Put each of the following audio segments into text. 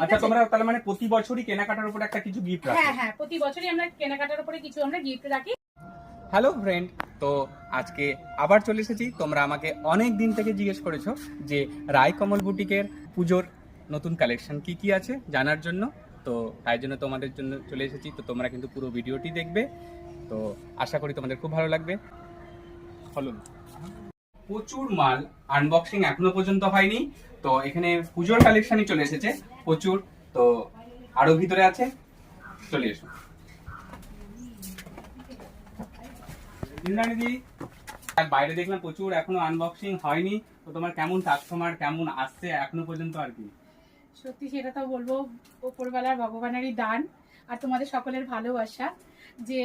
আচ্ছা তোমরা তাহলে মানে প্রতি বছরই কেনাকাটার উপরে একটা কিছু গিফট রাখো? হ্যাঁ হ্যাঁ, প্রতি বছরই আমরা কেনাকাটার উপরে কিছু আমরা গিফট রাখি। হ্যালো ফ্রেন্ড, তো আজকে আবার চলে এসেছি। তোমরা আমাকে অনেক দিন থেকে জিজ্ঞেস করেছো যে রায়কমল বুটিকের পুজোর নতুন কালেকশন কি কি আছে জানার জন্য, তো তাই জন্য তোমাদের জন্য চলে এসেছি। তো তোমরা কিন্তু পুরো ভিডিওটি দেখবে, তো আশা করি তোমাদের খুব ভালো লাগবে। চলুন। প্রচুর মাল আনবক্সিং এখনো পর্যন্ত হয়নি, তো এখানে পুজোর কালেকশনই চলে এসেছে প্রচুর। তো আরো ভিতরে আছে, চলে এসো। ইন্দ্রাণীদি, বাইরে দেখলাম প্রচুর এখনো আনবক্সিং হয়নি, তো তোমার কেমন কাস্টমার কেমন আসছে এখনো পর্যন্ত আর কি? সত্যি সেটা তো বলবো উপরবেলার ভগবানেরই দান আর তোমাদের সকলের ভালোবাসা, যে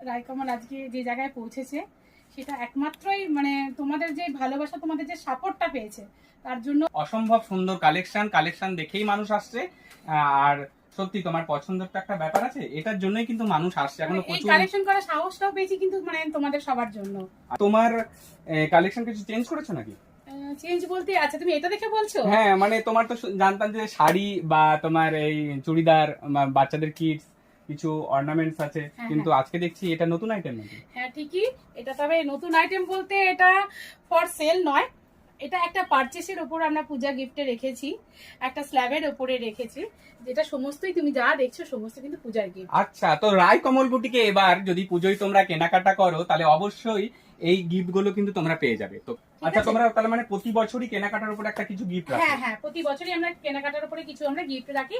রায়কমল আজকে যে জায়গায় পৌঁছেছে সেটা একমাত্রই মানে তোমাদের যে ভালোবাসা, তোমাদের যে সাপোর্টটা পেয়েছে তার জন্য। অসম্ভব সুন্দর কালেকশন দেখেই মানুষ আসছে। আর সত্যি তোমার পছন্দের তো একটা ব্যাপার আছে, এটার জন্যই কিন্তু মানুষ আসছে এখনো এই প্রচুর। কালেকশন করার সাহসটাও পেয়েছি কিন্তু মানে তোমাদের সবার জন্য। তোমার কালেকশন কিছু চেঞ্জ করেছো নাকি? চেঞ্জ বলতে আচ্ছা তুমি এটা দেখে বলছো? হ্যাঁ মানে তোমার তো জানতাম যে শাড়ি বা তোমার এই চুড়িদার, বাচ্চাদের কিডস কিছু অর্নামেন্টস আছে, কিন্তু আজকে দেখছি এটা নতুন আইটেম নাকি? হ্যাঁ ঠিকই, এটা তবে নতুন আইটেম বলতে এটা ফর সেল নয়, এটা একটা পারচেসের উপর আমরা পূজা গিফটে রেখেছি, একটা স্ল্যাবের উপরে রেখেছি, যেটা সমস্তই তুমি যা দেখছো সমস্ত কিন্তু পূজার গিফট। আচ্ছা, তো রায়কমল বুটিকে এবার যদি পুজোয় তোমরা কেনাকাটা করো তাহলে অবশ্যই এই গিফট গুলো কিন্তু তোমরা পেয়ে যাবে। তো আচ্ছা তোমরা তাহলে মানে প্রতি বছরই কেনাকাটার উপরে একটা কিছু গিফট রাখো? হ্যাঁ হ্যাঁ, প্রতি বছরই আমরা কেনাকাটার উপরে কিছু আমরা গিফট রাখি।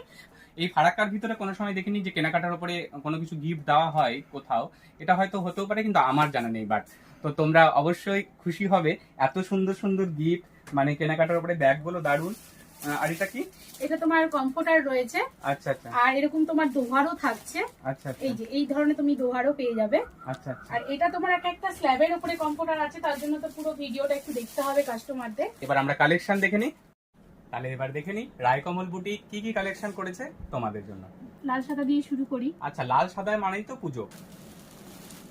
এই ফারাক্কার ভিতরে কোনো সময় দেখিনি যে কেনাকাটার উপরে কোনো কিছু গিফট দেওয়া হয় কোথাও, এটা হয়তো হতেও পারে কিন্তু আমার জানা নেই। বাট তো তোমরা অবশ্যই খুশি হবে, এত সুন্দর সুন্দর গিফট, মানে কেনাকাটার উপরে ব্যাগগুলো দারুণ। আর এটা কি? এটা তোমার কমফোর্টার রয়েছে। আচ্ছা আচ্ছা। আর এরকম তোমার দোহারও থাকছে। আচ্ছা আচ্ছা। এই যে এই ধরনের তুমি দোহারও পেয়ে যাবে। আচ্ছা আচ্ছা। আর এটা তোমার একটা স্ল্যাবের উপরে কমফোর্টার আছে, তার জন্য তো পুরো ভিডিওটা একটু দেখতে হবে কাস্টমারদের। এবার আমরা কালেকশন দেখে নিই। তাহলে এবার দেখে নিই রায়কমল বুটিক কি কি কালেকশন করেছে তোমাদের জন্য। লাল সাদা দিয়ে শুরু করি। আচ্ছা, লাল সাদায় মানেই তো পুজো,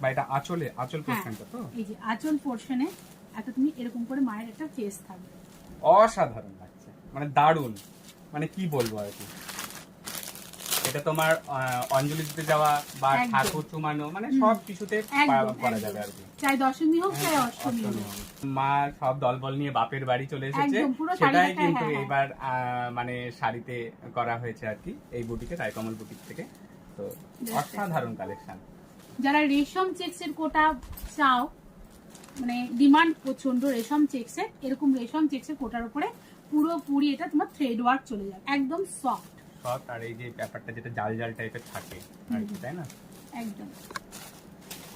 বা এটা আঁচল পোর্শনটা তো? এই যে আঁচল পোর্শনে একটা তুমি এরকম করে মায়ের একটা চেস থাকবে, অসাধারণ লাগছে, মানে দারুণ, মানে কি বলবো আর কি। এটা তোমার অঞ্জলি দিতে যাওয়া বা ঠাকুর চুমানো, মানে সব কিছুতে করা যাবে আর কি, চাই দশমী হোক চাই অষ্টমী হোক। মা সব দলবল নিয়ে বাপের বাড়ি চলে এসেছে, সেটাই কিন্তু এবার মানে শাড়িতে করা হয়েছে আর কি এই বুটিকে, রায়কমল বুটিক থেকে। তো অসাধারণ কালেকশন। যারা রেশম চেক্সের কোটা চাও, মানে ডিমান্ড প্রচন্ড রেশম চেক্সের, এরকম রেশম চেক্সের কোটার উপরে পুরোপুরি এটা তোমার থ্রেড ওয়ার্ক চলে যাবে, একদম সফট। আর এই যে ব্যাপারটা যেটা জাল জাল টাইপের থাকে আর কি, তাই না? একদম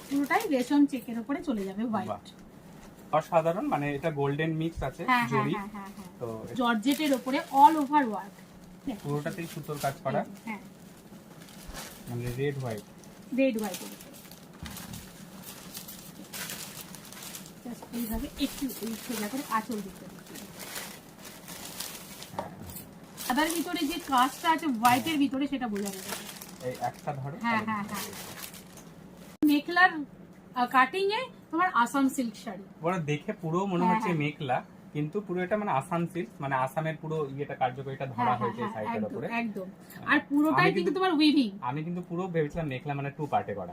পুরোটাই রেশম চেকের উপরে চলে যাবে, হোয়াইট। অসাধারণ, মানে এটা গোল্ডেন মিক্স আছে জরি, তো জর্জেটের উপরে অল ওভার ওয়ার্ক, পুরোটাতেই সুতোর কাজ করা। হ্যাঁ, মানে রেড হোয়াইট এইভাবে একটু এই সোজা করে আঁচল দিতে হবে। সাদার ভিতরে যে কাজটা আছে হোয়াইটের ভিতরে, সেটা বোঝা যাবে। এই একটা ধরো। হ্যাঁ হ্যাঁ হ্যাঁ, মেখলার কাটিং এ তোমার আসাম সিল্ক শাড়ি, বড় দেখে পুরো মনে হচ্ছে মেখলা, কিন্তু পুরো এটা মানে আসাম সিল্ক, মানে আসামের পুরো ইয়েটা কার্যকরিটা ধরা হয়েছে সাইডের উপরে একদম। আর পুরোটাই কিন্তু তোমার উইভিং। আমি কিন্তু পুরো ভেবেছিলাম মেখলা মানে টু পার্টে করা,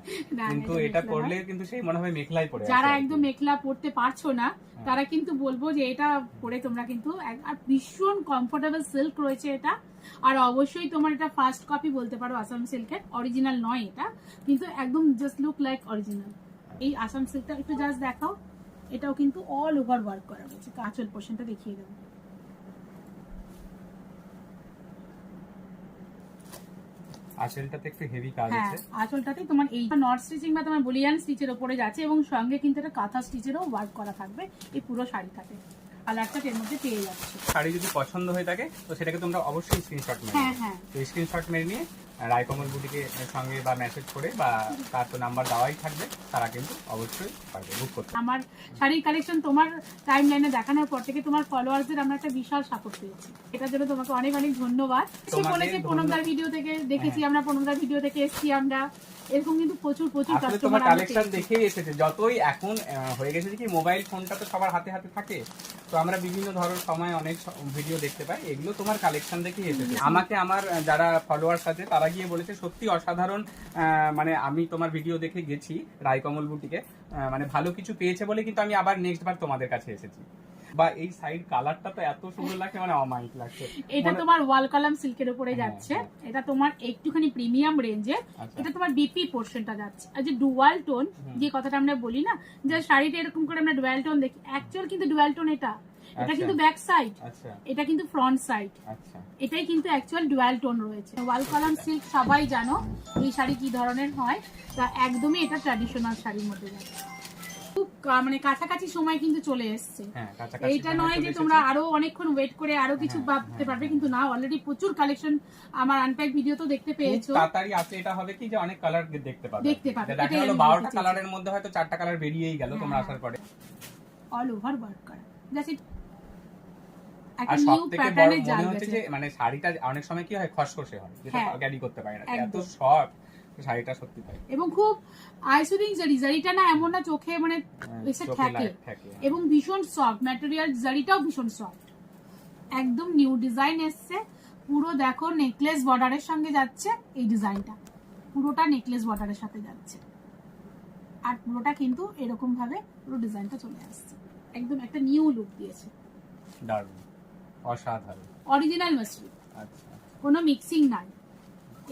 কিন্তু এটা করলে কিন্তু সেই মনে হয় মেখলাই পড়ে। যারা একদম মেখলা পড়তে পারছো না তারা কিন্তু বলবো যে এটা পরে তোমরা কিন্তু, আর ভীষণ কমফোর্টেবল সিল্ক রয়েছে এটা। আর অবশ্যই তোমার এটা ফার্স্ট কপি বলতে পারো আসাম সিল্কের, অরিজিনাল নয় এটা, কিন্তু একদম জাস্ট লুক লাইক অরিজিনাল। এই আসাম সিল্কটা একটু জাস্ট দেখাও, এটাও কিন্তু অল ওভার ওয়ার্ক করা রয়েছে। আঁচল পোর্শনটা দেখিয়ে দেবো। আঁচলটাতে একটু হেভি কাজ আছে। আঁচলটাতে তোমার এই নর্থ স্টিচিং বা তোমার বলিয়ান স্টিচের উপরে যাচ্ছে, এবং সঙ্গে কিন্তু এটা কাঁথা স্টিচেরও ওয়ার্ক করা থাকবে এই পুরো শাড়িটাতে। কালারটা এর মধ্যে পেয়ে যাচ্ছে। শাড়ি যদি পছন্দ হয়ে থাকে তো সেটাকে তোমরা অবশ্যই স্ক্রিনশট মেরে, তো স্ক্রিনশট মেরে নিয়ে রায়কমল বুটিকের সঙ্গে বা মেসেজ করে বা তার তো নাম্বার দেওয়াই থাকবে, তারা কিন্তু অবশ্যই পারবে বুক করতে। আমার শাড়ির কালেকশন তোমার টাইম লাইনে দেখানোর পর থেকে তোমার ফলোয়ার্সদের আমরা একটা বিশাল সাপোর্ট পেয়েছি, এটার জন্য তোমাকে অনেক অনেক ধন্যবাদ। সে তোমাকে বলেছে প্রণবদার ভিডিও থেকে দেখেছি আমরা, প্রণবদার ভিডিও থেকে এসেছি আমরা, এরকম কিন্তু প্রচুর প্রচুর আসলে তোমার কাস্টমার কালেকশন দেখেই এসেছে। যতই এখন হয়ে গেছে যে কি মোবাইল ফোনটা তো সবার হাতে হাতে থাকে, তো আমরা বিভিন্ন ধরনের সময় অনেক ভিডিও দেখতে পাই, এগুলো তোমার কালেকশন দেখেই এসেছে। আমাকে আমার যারা ফলোয়ার্স আছে তারা গিয়ে বলেছে সত্যি অসাধারণ, মানে আমি তোমার ভিডিও দেখে গেছি রায়কমল বুটিকে, মানে ভালো কিছু পেয়েছে বলে কিন্তু আমি আবার নেক্সট বার তোমাদের কাছে এসেছি। বা এই সাইড কালারটা তো এত সুন্দর লাগছে, মানে অমায়িক লাগছে। এটা তোমার ওয়াল কলাম সিল্কের উপরে যাচ্ছে, এটা তোমার একটুখানি প্রিমিয়াম রেঞ্জে, এটা তোমার বিপি পোর্শনটা যাচ্ছে। আর যে ডুয়াল টোন যে কথাটা আমরা বলি না, যে শাড়িটা এরকম করে আমরা ডুয়াল টোন দেখি, অ্যাকচুয়াল কিন্তু ডুয়াল টোন এটা কিন্তু ব্যাক সাইড, এটা কিন্তু ফ্রন্ট সাইড, এটাই কিন্তু অ্যাকচুয়াল ডুয়াল টোন রয়েছে। ওয়াল কলাম সিল্ক সবাই জানো এই শাড়ি কি ধরনের হয়, তা একদমই এটা ট্র্যাডিশনাল শাড়ির মধ্যে যাচ্ছে। খুব মানে কাছাকাছি সময় কিন্তু চলে এসছে, এইটা নয় যে তোমরা আরো অনেকক্ষণ ওয়েট করে আরো কিছু ভাবতে পারবে, কিন্তু না, অলরেডি প্রচুর কালেকশন আমার আনপ্যাক ভিডিও তো দেখতে পেয়েছো। তাড়াতাড়ি আছে, এটা হবে কি যে অনেক কালার দেখতে পাবে, দেখা গেল 12টা কালারের মধ্যে হয়তো 4টা কালার বেরিয়েই গেল তোমরা আসার পরে। অল ওভার ওয়ার্ক করা জাস্ট আর সবথেকে বড় মনে হচ্ছে যে মানে শাড়িটা অনেক সময় কি হয় খসখসে হয়, যেটা ক্যারি করতে পারে না, এত সফট শাড়িটা সত্যি তাই। এবং খুব আইসুদিং জারিটা না এমন না চোখে মানে এসে ঠেকে, এবং ভীষণ সফট ম্যাটেরিয়াল, জারিটাও ভীষণ সফট, একদম নিউ ডিজাইন এসছে। পুরো দেখো নেকলেস বর্ডারের সঙ্গে যাচ্ছে এই ডিজাইনটা, পুরোটা নেকলেস বর্ডারের সাথে যাচ্ছে, আর পুরোটা কিন্তু এরকম ভাবে পুরো ডিজাইনটা চলে আসছে, একদম একটা নিউ লুক দিয়েছে, দারুণ অসাধারণ অরিজিনাল মাসরু। আচ্ছা, কোনো মিক্সিং নাই,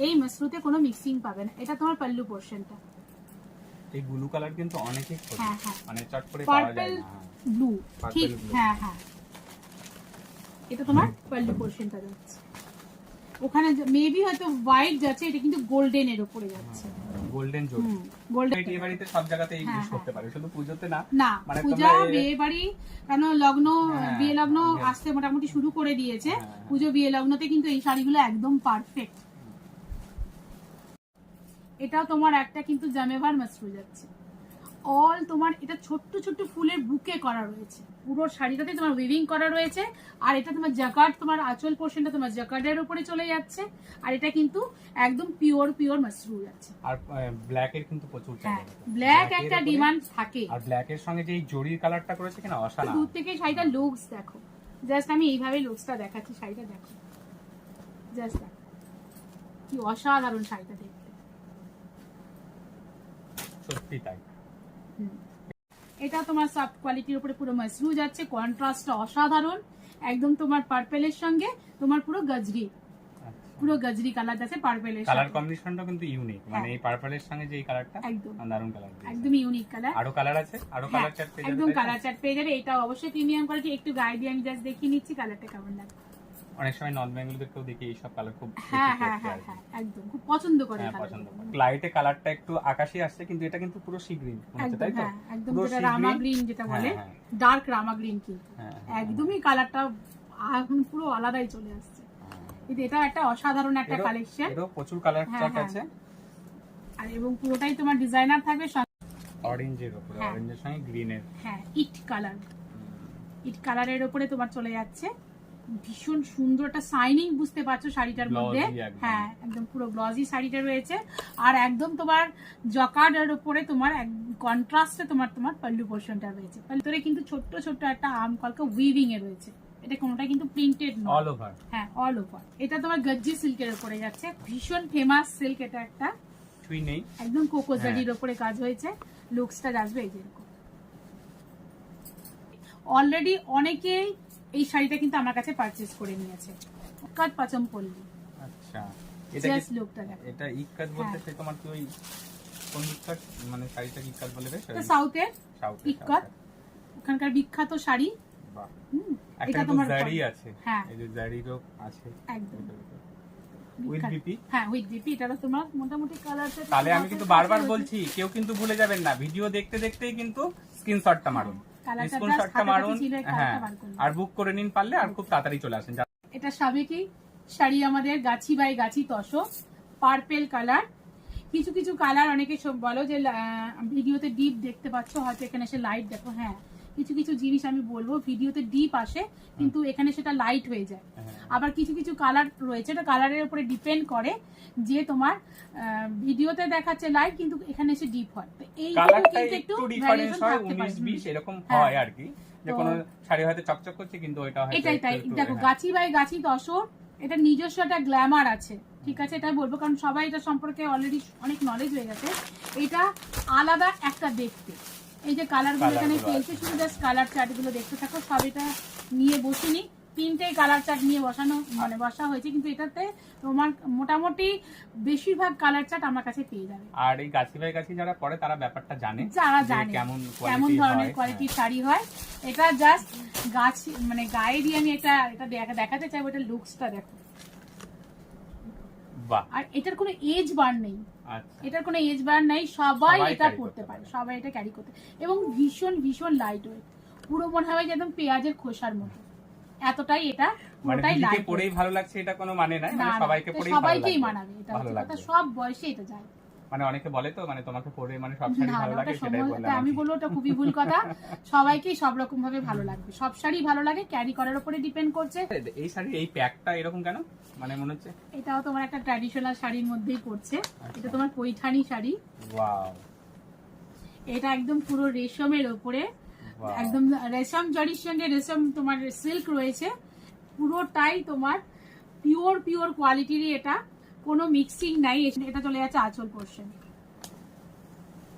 এই মাসরুতে কোনো মিক্সিং পাবে না। এটা তোমার পাল্লু পোরশনটা, এই ব্লু কালার কিন্তু অনেকই খোঁজে, হ্যাঁ হ্যাঁ মানে চট করে পাওয়া যায় না। ব্লু ঠিক, হ্যাঁ হ্যাঁ, এটা তোমার পাল্লু পোরশনটা যাচ্ছে, ওখানে মেবি হয়তো হোয়াইট যাচ্ছে, এটা কিন্তু গোল্ডেন এর উপরে যাচ্ছে, গোল্ডেন জরি। গোল্ডেন বিয়ে বাড়িতে সব জায়গাতে ইউজ করতে পারে, শুধু পূজোতে না। না, পূজা বিয়ে বাড়ি কেন লগ্ন, বিয়ে লগ্ন আসতে মোটামুটি শুরু করে দিয়েছে, পুজো বিয়ে লগ্নতে কিন্তু এই শাড়িগুলো একদম পারফেক্ট। এটাও তোমার একটা কিন্তু জামেভার মাসরু যাচ্ছে, অল তোমার এটা ছোট্ট ছোট্ট ফুলের বুকে করা রয়েছে, পুরো শাড়িটাতে তোমার উইভিং করা রয়েছে, আর এটা তোমার জাকার্ড, তোমার আঁচল পোর্শনটা তোমার জাকার্ডের উপরে চলে যাচ্ছে, আর এটা কিন্তু একদম পিওর মাসরু যাচ্ছে। আর ব্ল্যাক এর কিন্তু প্রচুর চাহিদা, ব্ল্যাক একটা ডিমান্ড থাকে, আর ব্ল্যাক এর সঙ্গে যে জরির কালারটা করেছে কিনা অসাধারণ। দূর থেকে শাড়িটা লুকস দেখো, জাস্ট আমি এইভাবে লুকসটা দেখাচ্ছি, শাড়িটা দেখো, জাস্ট দেখো কি অসাধারণ শাড়িটা দেখতে, সত্যি তাই। এটা তোমার সফট কোয়ালিটির উপরে পুরো মাসরু যাচ্ছে, কন্ট্রাস্টটা অসাধারণ, একদম তোমার পার্পেলের সঙ্গে তোমার পুরো গজরি, পুরো গজরি কালার আছে পার্পেলের, কালার কম্বিনেশনটা কিন্তু ইউনিক, মানে এই পার্পলের সঙ্গে যে এই কালারটা একদম দারুণ কালার, একদম ইউনিক কালার। আরো কালার আছে, আরো কালার চার্ট পেয়ে যাবে, একদম কালার চার্ট পেয়ে যাবে। এটা অবশ্যই প্রিমিয়াম কোয়ালিটি, একটু গায়ে দিয়ে আমি জাস্ট দেখিয়ে নিচ্ছি কালারটা কেমন লাগে। অনেক সময় নর্থ বেঙ্গলদেরকেও দেখি এই সব কালার খুব হ্যাঁ হ্যাঁ হ্যাঁ হ্যাঁ একদম খুব পছন্দ করে, পছন্দ করে। লাইটে কালারটা একটু আকাশি আসছে, কিন্তু এটা কিন্তু পুরো সি গ্রিন হচ্ছে, তাই তো? একদম যেটা রামা গ্রিন যেটা বলে, ডার্ক রামা গ্রিন, কিন্তু একদমই কালারটা এখন পুরো আলাদাই চলে আসছে। কিন্তু এটা একটা অসাধারণ একটা কালেকশন, এরও প্রচুর কালার চার্ট আছে, আর এবং পুরোটাই তোমার ডিজাইনার থাকবে, অরেঞ্জের উপরে, অরেঞ্জের সঙ্গে গ্রিনের, হ্যাঁ ইট কালারের উপরে তোমার চলে যাচ্ছে, ভীষণ সুন্দর একটা শাইনিং বুঝতে পারছো শাড়িটার মধ্যে, হ্যাঁ একদম পুরো গ্লজি শাড়িটা রয়েছে, আর একদম তোমার জকার্ডের উপরে তোমার কন্ট্রাস্টে তোমার পাল্লু পোর্শনটা রয়েছে, পাল্লুরে কিন্তু ছোট্ট ছোট্ট একটা আম কলকা উইভিং এ রয়েছে, এটা কোনটা কিন্তু প্রিন্টেড নয়, অল ওভার, হ্যাঁ অল ওভার। এটা তোমার গজ্জি সিল্কের উপরে যাচ্ছে, ভীষণ ফেমাস সিল্ক, এটা একটা ছুঁই নেই, একদম কোকো জারির উপরে কাজ হয়েছে, লুকসটা আসবে এই যেরকম। অলরেডি অনেকেই এই শাড়িটা কিন্তু আমার কাছে পারচেজ করে নিয়েছে, কাট পাচম পল্লী। আচ্ছা, জাস্ট লুকটা দেখো, এটা ইকাত বলতে সে তোমার কি ওই কোন ইকাত, মানে শাড়িটা কি ইকাত বলে বেশ, এটা সাউথের ইকাত, ওখানকার বিখ্যাত শাড়ি। বাহ, এটা তোমার জারি আছে, হ্যাঁ এই যে জারিরও আছে একদম উইথ বিপি, হ্যাঁ উইথ বিপি। এটা তোমার মোটামুটি কালারটা, তাহলে আমি কিন্তু বারবার বলছি, কেউ কিন্তু ভুলে যাবেন না, ভিডিও দেখতে দেখতেই কিন্তু স্ক্রিনশটটা মারুন, স্ক্রিনশটটা মারুন, হ্যাঁ, আর বুক করে নিন পারলে, আর খুব তাড়াতাড়ি চলে আসেন। এটা সাবেকি শাড়ি আমাদের, গাছি বাই গাছি তসো, পার্পেল কালার। কিছু কিছু কালার অনেকে সব বলো যে ভিডিওতে ডিপ দেখতে পাচ্ছ, হয়তো এখানে এসে লাইট দেখো। হ্যাঁ, কিছু কিছু জিনিস আমি বলবো ভিডিওতে ডিপ আসে কিন্তু এখানে সেটা লাইট হয়ে যায়। আবার কিছু কিছু কালার রয়েছে, এটা কালারের উপরে ডিপেন্ড করে যে তোমার ভিডিওতে দেখাচ্ছে লাইট কিন্তু এখানে এসে ডিপ হয়। তো এই কালারটা কিন্তু একটু ডিফারেন্স হয়, 19-20 এরকম হয় আর কি, যে কোনো শাড়ি হয়তো চকচক করছে কিন্তু ওইটা হয়তো এটাই তাই। দেখো গাছি বাই গাছি তসর, এটা নিজস্ব একটা গ্ল্যামার আছে, ঠিক আছে, এটা বলবো কারণ সবাই এটা সম্পর্কে অলরেডি অনেক নলেজ হয়ে গেছে। এটা আলাদা একটা দেখতে। এই যে কালারগুলো এখানে খেলছে, শুধু জাস্ট কালার চার্টগুলো দেখতে থাকো। সব এটা নিয়ে বসিনি, তিনটেই কালার চার্ট নিয়ে বসানো মানে বসা হয়েছে, কিন্তু এটাতে তোমার মোটামুটি বেশিরভাগ কালার চার্ট আমার কাছে পেয়ে যাবে। আর এই গাছি বাই গাছি যারা পরে তারা ব্যাপারটা জানে, যারা যে জানে কেমন ধরনের কোয়ালিটির শাড়ি হয়। এটা জাস্ট গাছ মানে গায়ে দিয়ে আমি এটা দেখাতে চাইবো, এটা লুকসটা দেখো। বাহ, আর এটার কোনো এজ বার নেই, আচ্ছা, এটার কোনো এজ বার নেই, সবাই এটা carry পড়তে করতে পারে, পারে। সবাই এটা ক্যারি করতে, এবং ভীষণ ভীষণ লাইট ওয়েট, পুরো মনে হয় যে একদম পেঁয়াজের খোসার মতো, এতটাই এটা মানে পুরোটাই দিদিকে লাইট। পরেই ভালো লাগছে এটা কোনো মানে নাই, মানে সবাইকে পরেই সবাইকেই ভালো মানাবে, এটা ভালো হচ্ছে কথা, লাগবে। সব বয়সে এটা যায়। মানে অনেকে বলে তো মানে তোমাকে পরে মানে সব শাড়ি না, ভালো না, লাগে, ওটা সেটাই বললাম আমি বলবো ওটা খুবই ভুল কথা। সবাইকেই সব রকম ভাবে ভালো লাগবে, সব শাড়ি ভালো লাগে, ক্যারি করার উপরে ডিপেন্ড করছে। এই শাড়ি এই প্যাকটা এরকম কেন, মানে মনে হচ্ছে এটাও তোমার একটা ট্র্যাডিশনাল শাড়ির মধ্যেই পড়ছে। এটা তোমার পৈঠানি শাড়ি, ওয়াও, এটা একদম পুরো রেশমের উপরে, একদম রেশম জরির সঙ্গে রেশম তোমার সিল্ক রয়েছে, পুরোটাই তোমার পিওর পিওর কোয়ালিটিরই, এটা কোনো মিক্সিং নাই। এটা চলে যাচ্ছে আঁচল পোরশন,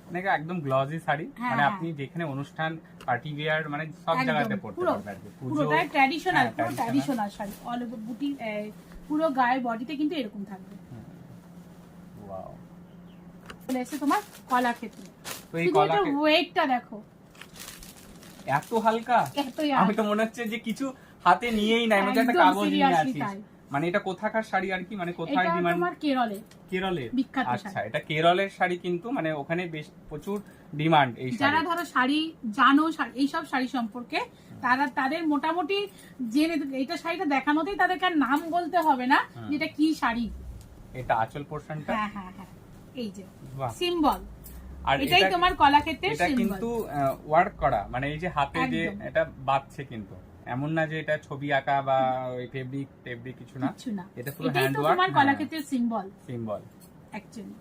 মানে একদম গ্লজি শাড়ি, হ্যাঁ, মানে হ্যাঁ। আপনি যেখানে অনুষ্ঠান পার্টি ওয়্যার মানে সব একদম, জায়গাতে পড়তে পুরো পারবেন আর কি। পুজো, পুরোটাই ট্র্যাডিশনাল, হ্যাঁ, পুরো ট্র্যাডিশনাল শাড়ি, অল ওভার বুটি, পুরো গায়ে বডিতে কিন্তু এরকম থাকবে। ওয়াও, চলে এসেছে তোমার কলা ক্ষেত্রে, তো এই শুধু এটার কলা ওয়েটটা দেখো, এত হালকা, এতই আমি তো মনে হচ্ছে যে কিছু হাতে নিয়েই নাই, মানে একটা একদম কাগজ নিয়ে seriously আছিস। তাই। মানে এটা কোথাকার শাড়ি আর কি, মানে কোথায় এটা ডিমান্ড? তোমার কেরলে কেরলের, বিখ্যাত আচ্ছা, শাড়ি। এটা কেরলের শাড়ি, কিন্তু মানে ওখানে বেশ প্রচুর ডিমান্ড এই যারা শাড়ি। ধরো শাড়ি জানো, এইসব শাড়ি সম্পর্কে, তাদের মোটামুটি জেনে, এইটা শাড়িটা দেখানোতেই তাদেরকে আর নাম বলতে হবে না যেটা কি শাড়ি। এটা আঁচল পোরশনটা, হ্যাঁ হ্যাঁ হ্যাঁ, এই যে বাহ। সিম্বল, আর এটাই তোমার কলাক্ষেত্রের এটা সিম্বল। কিন্তু ওয়ার্ক করা, মানে এই যে হাতে যে একদম। এটা বাঁধছে, কিন্তু এমন না যে এটা ছবি আঁকা বা ওই ফেব্রিক কিছু না, কিছু না, এটা পুরো এটাই হ্যান্ড তো ওয়ার্ক, তোমার কলাক্ষেত্রের সিম্বল সিম্বল। অ্যাকচুয়ালি।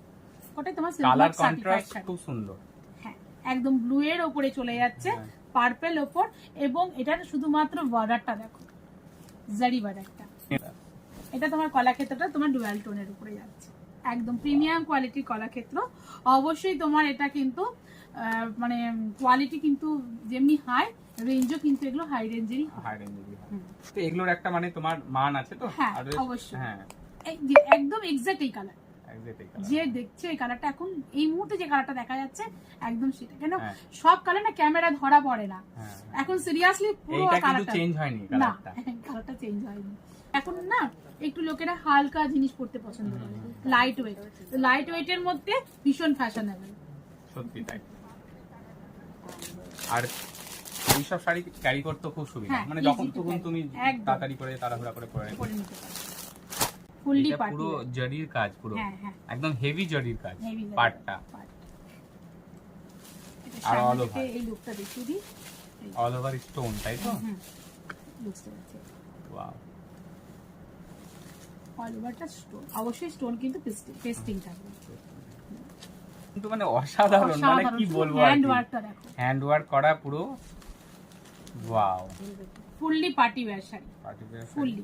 ওটাই তোমার colour silver certified contrast sari. খুব সুন্দর, হ্যাঁ, একদম ব্লু এর উপরে চলে যাচ্ছে, হ্যাঁ। পার্পল ওপর, এবং এটার শুধুমাত্র বর্ডারটা দেখো, জারি বর্ডারটা। এটা তোমার কলাক্ষেত্রটা তোমার ডুয়াল টোনের উপরে যাচ্ছে, একদম প্রিমিয়াম কোয়ালিটির কলাক্ষেত্র। অবশ্যই তোমার এটা কিন্তু মানে কোয়ালিটি কিন্তু যেমনি হাই, রেঞ্জও কিন্তু এগুলো হাই রেঞ্জেরই। হাই রেঞ্জেরই হয়। তো এগুলোর একটা মানে তোমার মান আছে তো? হ্যাঁ, আর অবশ্যই। হ্যাঁ, একদম এক্সাক্ট এই কালার, exact এই colour। যে দেখছে এই কালারটা এখন এই মুহূর্তে যে কালারটা দেখা যাচ্ছে একদম সেটা। কেন হ্যাঁ। সব কালার না ক্যামেরা ধরা পড়ে না, হ্যাঁ, এখন সিরিয়াসলি পুরো এইটা কিন্তু কালারটা চেঞ্জ হয়নি না, কালারটা। কালারটা চেঞ্জ হয়নি। এখন না একটু লোকেরা হালকা জিনিস পড়তে পছন্দ করে, লাইট ওয়েট, তো লাইট ওয়েটের মধ্যে ভীষণ ফ্যাশনেবল। সত্যি তাই। আর এইসব শাড়ি ক্যারি করতে খুব সুবিধা, হ্যাঁ, মানে easy যখন to তখন carry। তুমি একদম। তাড়াতাড়ি করে তাড়াহুড়া করে পরে পরে নিতে পারো, ফুললি এটা পার্টি। পুরো জরির কাজ, পুরো হ্যাঁ হ্যাঁ, একদম হেভি জরির কাজ, হেভি পাটটা আর all over। এই লুকটা দেখিয়ে দিই, অল ওভার স্টোন, তাই তো? বুঝতে পারছি, ওয়াও, অল ওভারটা স্টোন, অবশ্যই স্টোন কিন্তু পেস্টিং থাকবে। কিন্তু মানে অসাধারণ, মানে কি বলবো, হ্যান্ড ওয়ার্কটা দেখো, হ্যান্ড ওয়ার্ক করা পুরো, wow, fully party wear sari, party wear sari. Fully.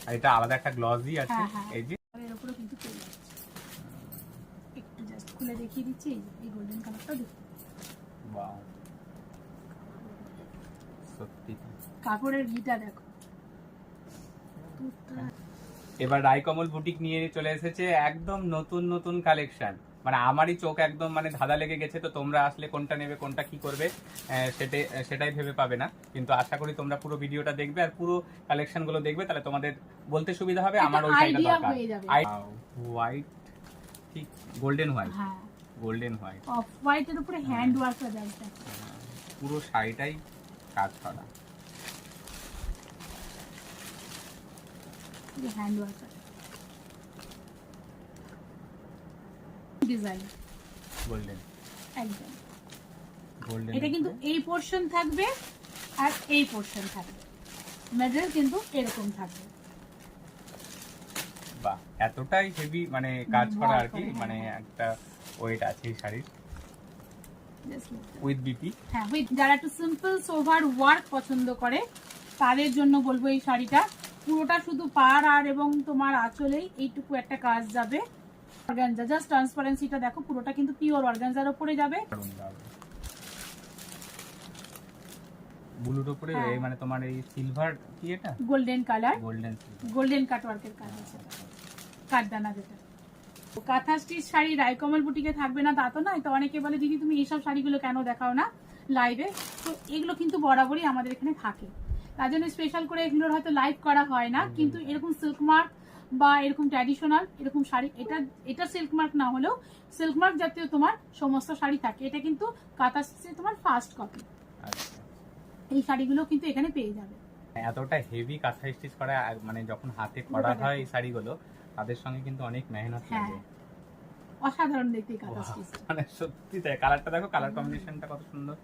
আর এটা আলাদা একটা গ্লসি আছে, হ্যাঁ, হ্যাঁ। এই যে এর উপরে কিন্তু চলে যাচ্ছে, একটু জাস্ট খুলে দেখিয়ে দিচ্ছি, এই গোল্ডেন কালারটা দেখো, ওয়াও, সত্যি। কাপড়ের গিটা দেখো। এবার রায়কমল বুটিক নিয়ে চলে এসেছে একদম নতুন নতুন কালেকশন, মানে আমারই চোখ একদম মানে ধাঁধা লেগে গেছে। তো তোমরা আসলে কোনটা নেবে, কোনটা কি করবে সেটাই ভেবে পাবে না, কিন্তু আশা করি তোমরা পুরো ভিডিওটা দেখবে আর পুরো কালেকশন গুলো দেখবে, তাহলে তোমাদের বলতে সুবিধা হবে আমার ওই শাড়িটা idea দরকার। হয়ে যাবে। হোয়াইট, ঠিক গোল্ডেন হোয়াইট, হ্যাঁ, গোল্ডেন হোয়াইট, অফ হোয়াইটের উপরে হ্যান্ড ওয়ার্কটা দেখো, পুরো শাড়িটাই কাজ করা। হ্যান্ড ওয়ার্কটা ডিজাইন গোল্ডেন একদম। গোল্ডেন এটা কিন্তু এই পোর্শন থাকবে আর এই পোর্শন থাকবে, মেটেরিয়াল কিন্তু এরকম থাকবে। বাহ, এতটাই হেভি মানে কাজ করা আর কি, হ্যাঁ, মানে হ্যাঁ। একটা ওয়েট আছে এই শাড়ির Just look. With BP. হ্যাঁ, যারা একটু সিম্পল সোভার ওয়ার্ক পছন্দ করে তাদের জন্য বলবো এই শাড়িটা। পুরোটা শুধু পাড় আর এবং তোমার আঁচলেই এইটুকু একটা কাজ যাবে। অর্গানজা, জাস্ট ট্রান্সপারেন্সিটা দেখো, পুরোটা কিন্তু পিওর অর্গানজার উপরে যাবে। ব্লুর উপরে হ্যাঁ। এই মানে তোমার এই সিলভার কি এটা গোল্ডেন কালার, গোল্ডেন গোল্ডেন কাটওয়ার্কের কাজ আছে, কাঠদানা যেটা। কাঁথা স্টিচ শাড়ি রায়কমল বুটিকে থাকবে না তা তো নয়। তো অনেকে বলে দিদি তুমি এইসব শাড়িগুলো কেন দেখাও না লাইভে? তো এগুলো কিন্তু বরাবরই আমাদের এখানে থাকে, তার জন্য স্পেশাল করে এগুলোর হয়তো লাইভ করা হয় না। কিন্তু এরকম সিল্ক মার্ক বা এরকম ট্র্যাডিশনাল এরকম শাড়ি, এটা সিল্ক মার্ক না হলেও সিল্ক মার্ক জাতীয় তোমার সমস্ত শাড়ি থাকে। এটা কিন্তু কাঁথা স্টিচের তোমার ফার্স্ট কপি। আচ্ছা, এই শাড়িগুলো কিন্তু এখানে পেয়ে যাবে। এতটা হেভি কাঁথা স্টিচ করা মানে যখন হাতে করা হয় এই শাড়িগুলো, তাদের সঙ্গে কিন্তু অনেক মেহনত হ্যাঁ, লাগে। অসাধারণ দেখতে এই কাঁথা Wow, স্টিচ। মানে সত্যি তাই। কালারটা দেখো, কালার কম্বিনেশনটা কত সুন্দর।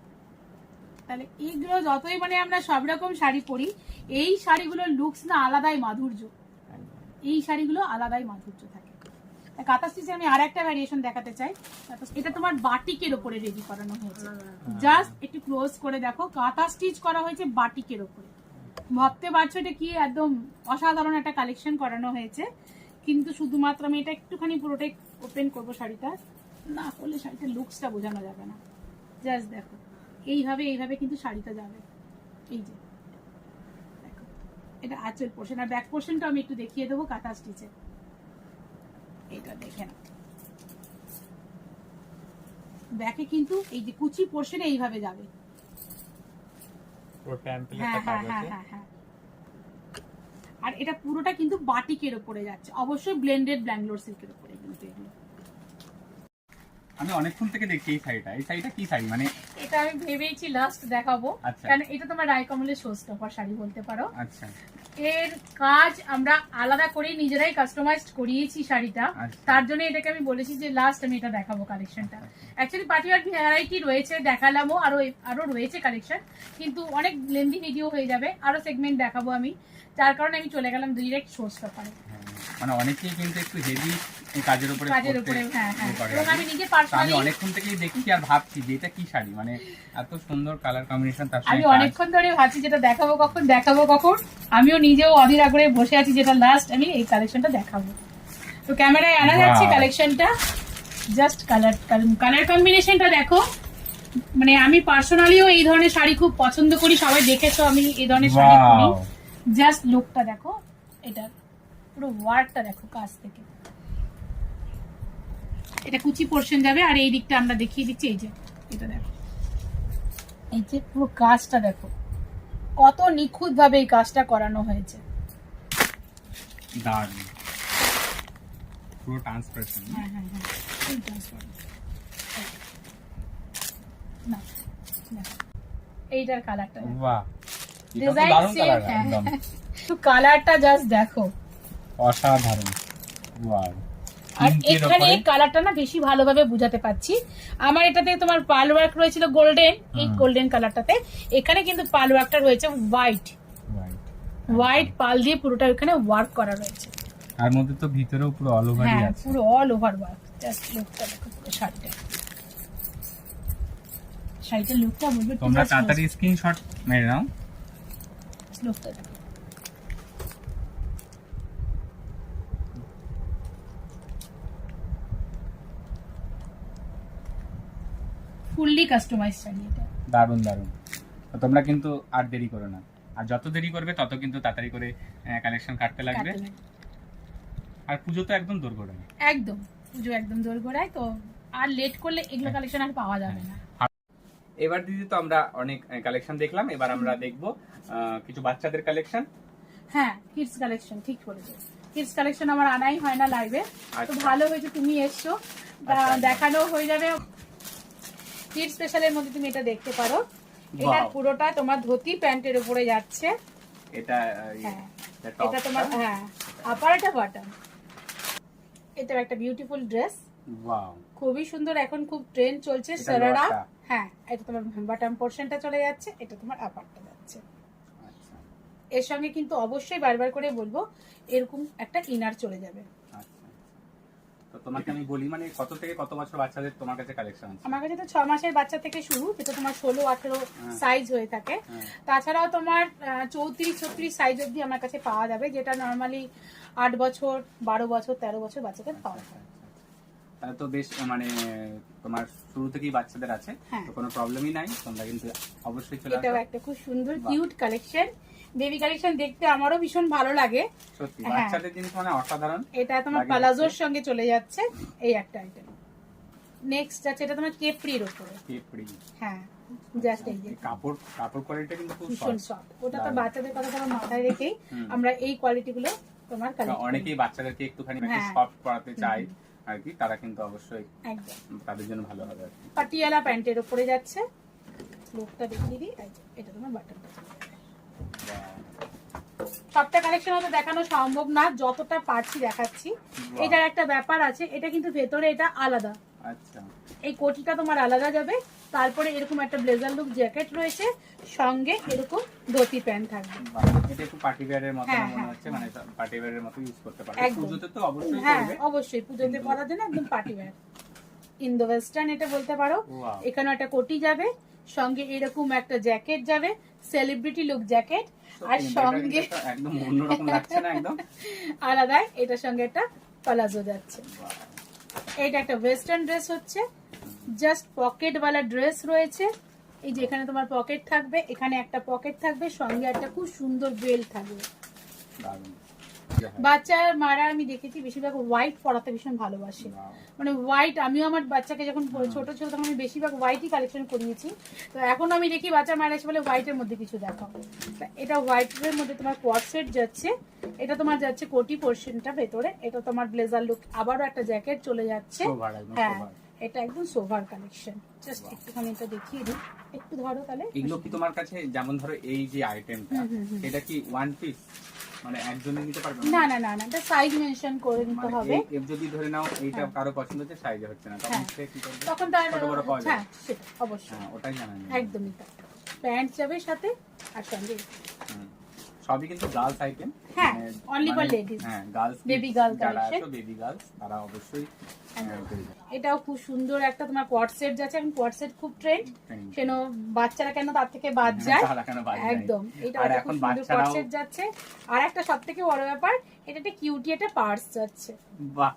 তাহলে এইগুলো যতই মানে আমরা সব রকম শাড়ি পরি, এই শাড়িগুলোর লুকস না আলাদাই মাধুর্য। এই শাড়িগুলো আলাদাই মাধুর্য থাকে। কাঁথা স্টিচে আমি আর একটা ভ্যারিয়েশন দেখাতে চাই। এটা তোমার বাটিকের উপরে রেডি করানো হয়েছে। জাস্ট একটু ক্লোজ করে দেখো, কাঁথা স্টিচ করা হয়েছে বাটিকের উপরে। ভাবতে পারছো এটা কি একদম অসাধারণ একটা কালেকশন করানো হয়েছে। কিন্তু শুধুমাত্র আমি এটা একটুখানি পুরোটাই ওপেন করবো, শাড়িটা না করলে শাড়িটার লুকসটা বোঝানো যাবে না। জাস্ট দেখো, এইভাবে কিন্তু শাড়িটা যাবে। এই যে দেখো, এটা আঁচল পোর্শন, আর ব্যাক পোর্শনটা আমি একটু দেখিয়ে দেবো কাঁথা স্টিচে। এটা দেখে না, ব্যাকে কিন্তু এই যে কুচি পোর্শনে এইভাবে যাবে। পুরো টেম্পলেট হ্যাঁ কাজ হ্যাঁ আছে। হ্যাঁ হ্যাঁ। আর এটা পুরোটা কিন্তু বাটিকের উপরে যাচ্ছে, অবশ্যই ব্লেন্ডেড ব্যাঙ্গালোর সিল্কের উপরে কিন্তু এগুলো। আমি অনেকক্ষণ থেকে দেখছি এই শাড়িটা। এই শাড়িটা কি শাড়ি মানে? এটা আমি ভেবেইছি লাস্ট দেখাবো, আচ্ছা। কারণ এটা তোমার রায়কমলের শো স্টপার শাড়ি বলতে পারো। আচ্ছা এর কাজ আমরা আলাদা করে নিজেরাই কাস্টমাইজড করিয়েছি শাড়িটা। আচ্ছা। তার জন্য এটাকে আমি বলেছি যে লাস্ট আমি এটা দেখাবো কালেকশনটা। অ্যাকচুয়ালি পার্টিওয়ার ভ্যারাইটি রয়েছে, দেখালামও, আরো রয়েছে কালেকশন, কিন্তু অনেক লেন্দি ভিডিও হয়ে যাবে, আরো সেগমেন্ট দেখাবো আমি। যার কারণে আমি চলে গেলাম ডিরেক্ট শো স্টপারে। মানে অনেকেই কিন্তু একটু হেভি কাজের উপরে হ্যাঁ হ্যাঁ। এবং আমি নিজে পার্সোনালি আমি অনেকক্ষণ থেকেই দেখছি আর ভাবছি যে এটা কি শাড়ি, মানে এত সুন্দর কালার কম্বিনেশন। তার আমি সঙ্গে কাজ। অনেকক্ষণ ধরে ভাবছি যেটা দেখাবো কখন। আমিও নিজেও অধীর আগ্রহে বসে আছি যেটা লাস্ট আমি এই কালেকশনটা দেখাবো। তো ক্যামেরায় আনা যাচ্ছে Wow. কালেকশনটা। জাস্ট কালার কম্বিনেশনটা দেখো। মানে আমি পার্সোনালিও এই ধরনের শাড়ি খুব পছন্দ করি, সবাই দেখেছো আমি এই ধরনের শাড়ি পরি। Wow. জাস্ট লুকটা দেখো, এটা পুরো ওয়ার্কটা দেখো কাছ থেকে। এটা কুচি পোর্শন যাবে, আর এই দিকটা আমরা দেখিয়ে দিচ্ছি। এই যে এটা দেখো, এই যে পুরো কাজটা দেখো, কত নিখুঁত ভাবে এই কাজটা করানো হয়েছে। দারুণ, পুরো ট্রান্সপারেন্ট। হ্যাঁ হ্যাঁ হ্যাঁ, ফুল ট্রান্সপারেন্ট। না দেখো, এইটার কালারটা বাহ, এটা তো ডিজাইন দারুণ সেম। কালার হ্যাঁ একদম। তো কালারটা জাস্ট দেখো, অসাধারণ। ওয়াও। আর এখানে এই কালারটা না বেশি ভালোভাবে বুঝাতে পারছি। আমার এটাতে তোমার পার্ল ওয়ার্ক রয়েছিল গোল্ডেন, এই গোল্ডেন কালারটাতে। এখানে কিন্তু পার্ল ওয়ার্কটা রয়েছে হোয়াইট পার্ল দিয়ে পুরোটা এখানে ওয়ার্ক করা রয়েছে। আর মধ্যে তো ভিতরেও পুরো অল ওভারই হ্যাঁ, আছে। পুরো অল ওভার ওয়ার্ক। জাস্ট লুকটা দেখো পুরো শাড়িটার লুকটা বলবে তোমরা তাড়াতাড়ি স্ক্রিনশট মেরে নাও। লুকটা দেখো, ফুললি কাস্টমাইজ শাড়ি এটা। দারুণ দারুণ। তো তোমরা কিন্তু আর দেরি করো না, আর যত দেরি করবে তত কিন্তু তাড়াতাড়ি করে কালেকশন কাটতে লাগবে। কাটতে লাগবে। আর পুজো তো একদম দোরগোড়ায়। একদম পুজো একদম দোরগোড়ায়, তো আর লেট করলে এগুলো কালেকশন আর পাওয়া যাবে না। এবার দিদি তো আমরা অনেক কালেকশন দেখলাম, এবার আমরা দেখবো কিছু বাচ্চাদের কালেকশন। হ্যাঁ, কিডস কালেকশন, ঠিক বলেছো। কিডস কালেকশন আমার আনাই হয় না লাইভে, তো আচ্ছা। ভালো হয়েছে তুমি এসছো, আচ্ছা। দেখানো হয়ে যাবে। কিডস স্পেশালের মধ্যে তুমি এটা দেখতে পারো। এটা Wow. পুরোটা তোমার ধুতি প্যান্টের উপরে যাচ্ছে। এটা হ্যাঁ, এটা top এটা তোমার টা। হ্যাঁ আপার এটা বটম। এটা একটা বিউটিফুল ড্রেস, ওয়াও, খুবই সুন্দর, এখন খুব ট্রেন্ড চলছে এটা সারারা। লোয়ারটা। হ্যাঁ, এটা তোমার বাটাম পোর্শনটা চলে যাচ্ছে, এটা তোমার আপারটা যাচ্ছে। আচ্ছা এর সঙ্গে কিন্তু অবশ্যই বারবার করে বলবো এরকম একটা ইনার চলে যাবে। আচ্ছা। তো তোমাকে আমি বলি, মানে কত থেকে কত বছর বাচ্চাদের তোমার কাছে কালেকশন আছে? আমার কাছে তো 6 মাসের বাচ্চা থেকে শুরু, যেটা তোমার 16-18 হ্যাঁ। সাইজ হয়ে থাকে। হ্যাঁ। তাছাড়াও তোমার 34-36 সাইজ অবধি আমার কাছে পাওয়া যাবে, যেটা নর্মালি 8 বছর, 12 বছর, 13 বছর বাচ্চাদের পাওয়া আচ্ছা, যায়। আচ্ছা, আচ্ছা। তাহলে তো বেশ, মানে তোমার শুরু থেকেই বাচ্চাদের আছে, হ্যাঁ। তো কোনো প্রবলেমই নাই, তোমরা কিন্তু অবশ্যই চলে এটাও আসো। একটা খুব সুন্দর বাহ। কিউট কালেকশন, বেবি কালেকশন, দেখতে আমারও ভীষণ ভালো লাগে। সত্যি হ্যাঁ। বাচ্চাদের জিনিস মানে অসাধারণ। এটা তোমার লাগে পালাজোর দেখতে। সঙ্গে চলে যাচ্ছে এই একটা আইটেম। নেক্সট যাচ্ছে এটা তোমার কেপরির উপরে। কেপড়ি। হ্যাঁ, জাস্ট এই যে এই কাপড় কোয়ালিটিটা কিন্তু খুব ভীষণ সফট। সফট। ওটা তো দারুণ। বাচ্চাদের কথা তোমার মাথায় রেখেই হুম। আমরা এই কোয়ালিটি গুলো তোমার কালেক্ট করি। অনেকেই বাচ্চাদেরকে একটুখানি হ্যাঁ। সফট করাতে চায় আর কি, তারা কিন্তু অবশ্যই একদম তাদের জন্য ভালো হবে আর কি। পাটিয়ালা প্যান্টের উপরে যাচ্ছে। লুকটা দেখিয়ে দিই, এই যে, এটা তোমার বাটনটা চলে যাবে। সবটা কালেকশন হয়তো দেখানো সম্ভব না, যতটা পারছি দেখাচ্ছি। বাহ। এটার একটা ব্যাপার আছে, এটা কিন্তু ভেতরে এটা আলাদা, আচ্ছা এই কোটিটা তোমার আলাদা যাবে। তারপরে এরকম একটা ব্লেজার লুক জ্যাকেট রয়েছে, সঙ্গে এরকম ধুতি প্যান্ট থাকবে। বাহ, এটা একটু পার্টি ওয়্যারের মতো হ্যাঁ, মনে হ্যাঁ, হচ্ছে, মানে পার্টি ওয়্যারের মতো ইউজ করতে পারবে। একদম। পুজোতে তো অবশ্যই হ্যাঁ, করবে। অবশ্যই পুজোতে কিন্তু- পরার জন্য একদম পার্টি ওয়্যার, ইন্দো ওয়েস্টার্ন এটা বলতে পারো। Wow. এখানে একটা কোটি যাবে, সঙ্গে এরকম একটা জ্যাকেট যাবে, সেলিব্রিটি লুক জ্যাকেট, আর সত্যি, সঙ্গে এটা কিন্তু একদম অন্যরকম লাগছে না একদম? আলাদা এটার সঙ্গে একটা প্লাজো যাচ্ছে। Wow. এটা একটা ওয়েস্টার্ন ড্রেস হচ্ছে, জাস্ট পকেট ওয়ালা ড্রেস রয়েছে। এই যে এখানে তোমার পকেট থাকবে, এখানে একটা পকেট থাকবে, সঙ্গে একটা খুব সুন্দর বেল্ট থাকবে। দারুণ। বাচ্চার মারা আমি দেখেছি বেশিরভাগ হোয়াইট পরাতে ভীষণ ভালোবাসে, Wow. মানে হোয়াইট। আমিও আমার বাচ্চাকে যখন ছোট ছিল তখন আমি বেশিরভাগ হোয়াইটই কালেকশন করিয়েছি। তো এখন আমি দেখি বাচ্চার মায়েরা এসে বলে হোয়াইটের মধ্যে কিছু দেখাও। তা এটা হোয়াইটের মধ্যে তোমার কোয়াড সেট যাচ্ছে, এটা তোমার যাচ্ছে কোটি পোর্শনটা ভেতরে, এটা তোমার ব্লেজার লুক, আবারও একটা জ্যাকেট চলে যাচ্ছে। সোভার, একদম হ্যাঁ, সোভার। এটা একদম সোভার কালেকশন। জাস্ট একটুখানি এটা দেখিয়ে দিই, একটু ধরো তাহলে। এগুলো কি তোমার কাছে, যেমন ধরো এই যে আইটেমটা, এটা কি ওয়ান পিস, মানে একজনে নিতে পারবে? না না না না, এটা সাইজ মেনশন করে নিতে মানে হবে। এই যদি ধরে নাও এইটা হ্যাঁ। কারো পছন্দ হচ্ছে, সাইজে হচ্ছে না, তখন হ্যাঁ। সে কি করবে? তখন তার ছোট বড় পাওয়া যায়। হ্যাঁ, সেটা অবশ্যই, হ্যাঁ, ওটাই জানা নেই। একদমই তাই। প্যান্ট যাবে সাথে, আর সঙ্গে হুম। সবই কিন্তু গার্লস আইটেম। হ্যাঁ, only for ladies. হ্যাঁ, গার্লস, Baby girl যারা collection. আছো বেবি গার্লস, তারা অবশ্যই পেয়ে যাবে। এটাও খুব সুন্দর একটা তোমার কোয়াড সেট যাচ্ছে, এখন কোয়াড সেট খুব ট্রেন্ড, কেন বাচ্চারা কেন তার থেকে বাদ যায়। তারা কেন বাদ যায়? একদম, এটা আর একটা এখন খুব সুন্দর কোয়াড বাচ্চারাও- সেট যাচ্ছে। আর একটা সবথেকে বড় ব্যাপার, এটা একটা কিউটি একটা পার্স যাচ্ছে। বাহ,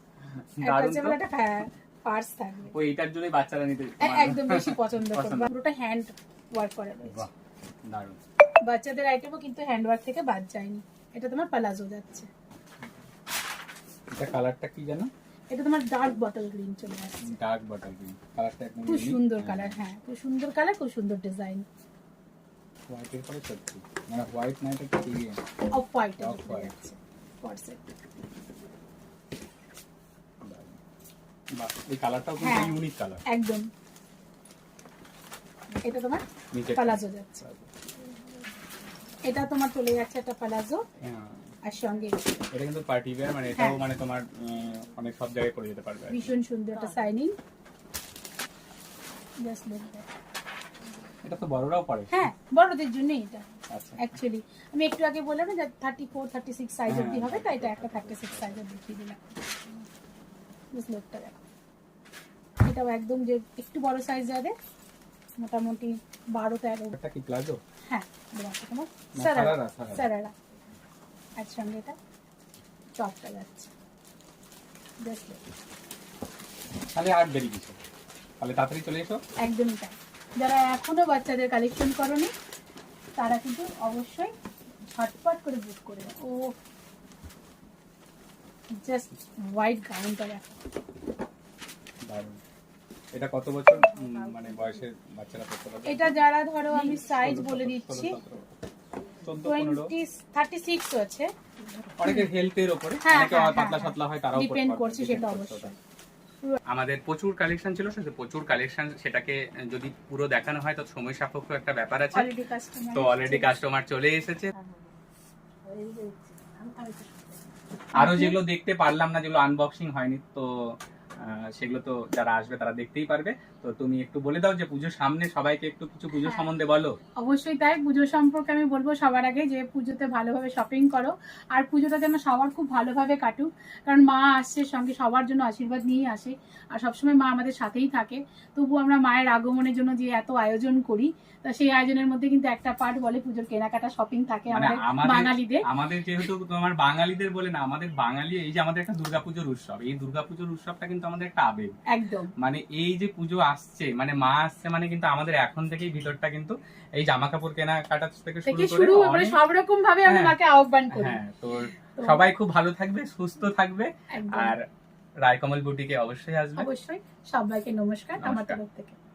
একটা দারুণ হচ্ছে তো। বলে একটা হ্যাঁ পার্স থাকবে। ওই এটার জন্যই বাচ্চারা নিতে একদম বেশি পছন্দ করবে, পুরোটা হ্যান্ড ওয়ার্ক করা রয়েছে। বাহ, দারুণ। বাচ্চাদের আইটেমও কিন্তু হ্যান্ড ওয়ার্ক থেকে বাদ যায়নি। এটা তোমার প্লাজো যাচ্ছে, এটা কালারটা কি জানো? এটা তোমার ডার্ক বটল গ্রিন চলে আসছে। ডার্ক বটল গ্রিন কালারটা, একদম খুব unique। সুন্দর কালার, হ্যাঁ খুব সুন্দর কালার, খুব সুন্দর ডিজাইন। হোয়াইটের পরে সত্যি, মানে হোয়াইট না, এটা কি অফ হোয়াইট Off white। যাচ্ছে কোয়াড সেট। বাহ, এই কালারটাও কিন্তু হ্যাঁ। Unique colour. একদম, এটা তোমার নিচে প্লাজো যাচ্ছে, এটা তোমার চলে যাচ্ছে একটা প্লাজো, হ্যাঁ, আর সঙ্গে এটা কিন্তু পার্টি ওয়্যার, মানে এটাও হ্যাঁ। মানে তোমার অনেক সব জায়গায় পরে যেতে পারবে আর কি। ভীষণ সুন্দর একটা সাইনিং। Just look that. এটা তো বড়রাও পরে। হ্যাঁ, বড়দের জন্য এটা আচ্ছা, অ্যাকচুয়ালি। আমি একটু আগে বললাম না যে 34-36 সাইজ হ্যাঁ, অবধি হবে, তাই এটা একটা 36 সাইজের দেখিয়ে দিলাম। জাস্ট লুকটা দেখো, এটাও একদম যে একটু বড় সাইজ যাবে, মোটামুটি 12-13। এটা কি প্লাজো? হ্যাঁ, তোমার না, সারারা, সারারা। সারারা, আর সঙ্গে এটা টপটা যাচ্ছে। জাস্ট লুক, তাহলে আর দেরি কিছু, তাহলে তাড়াতাড়ি চলে এসো। একদমই তাই। যারা এখনো বাচ্চাদের কালেকশন করনি, তারা কিন্তু অবশ্যই ঝটপট করে বুক করে দেয়। ও জাস্ট হোয়াইট গাউনটা দেখো, দারুণ। এটা কত বছর মানে বয়সের বাচ্চারা পড়তে পারবে? এটা যারা ধরো আমি সাইজ বলে দিচ্ছি, 14-15। 36 আছে, অনেকের হেলথের উপরে, হ্যাঁ, অনেকে হ্যাঁ, পাতলা হ্যাঁ, সাতলা হয়, তারাও পড়তে ডিপেন্ড পারবে, করছে depend সেটা করছে অবশ্যই। ওটা। আমাদের প্রচুর কালেকশন ছিল, সেটা প্রচুর কালেকশন, সেটাকে যদি পুরো দেখানো হয় তো সময় সাপেক্ষ একটা ব্যাপার আছে। অলরেডি কাস্টমার, তো অলরেডি কাস্টমার চলে এসেছে। আরো যেগুলো দেখতে পারলাম না, যেগুলো আনবক্সিং হয়নি, তো সেগুলো তো যারা আসবে তারা দেখতেই পারবে। তো তুমি একটু বলে দাও যে পুজোর সামনে সবাইকে একটু কিছু পুজো হ্যাঁ। সম্বন্ধে বলো। অবশ্যই তাই, পুজো সম্পর্কে আমি বলবো সবার আগে যে পুজোতে ভালোভাবে শপিং করো, আর পুজোটা যেন সবার খুব ভালোভাবে কাটুক, কারণ মা আসছে সঙ্গে সবার জন্য আশীর্বাদ নিয়ে আসে, আর সবসময় মা আমাদের সাথেই থাকে। তবু আমরা মায়ের আগমনের জন্য যে এত আয়োজন করি, তা সেই আয়োজনের মধ্যে কিন্তু একটা পার্ট বলে পুজোর কেনাকাটা শপিং থাকে মানে আমাদের বাঙালিদের। আমাদের যেহেতু তোমার বাঙালিদের বলে না, আমাদের বাঙালি এই যে আমাদের একটা দুর্গাপুজোর উৎসব, এই দুর্গাপুজোর উৎসবটা কিন্তু আমাদের একটা আবেগ। একদম মানে এই যে পুজো আসছে, মানে মা আসছে, মানে কিন্তু আমাদের এখন থেকেই ভিতরটা কিন্তু এই জামা কাপড় কেনাকাটা থেকে শুরু করে অনেক- সব রকম ভাবে আমরা হ্যাঁ, মাকে আহ্বান করি। হ্যাঁ, তো সবাই খুব ভালো থাকবে, সুস্থ থাকবে, একদম। আর রায়কমল বুটিকে অবশ্যই আসবে। অবশ্যই সবাইকে নমস্কার আমার নমস্কার। তরফ থেকে।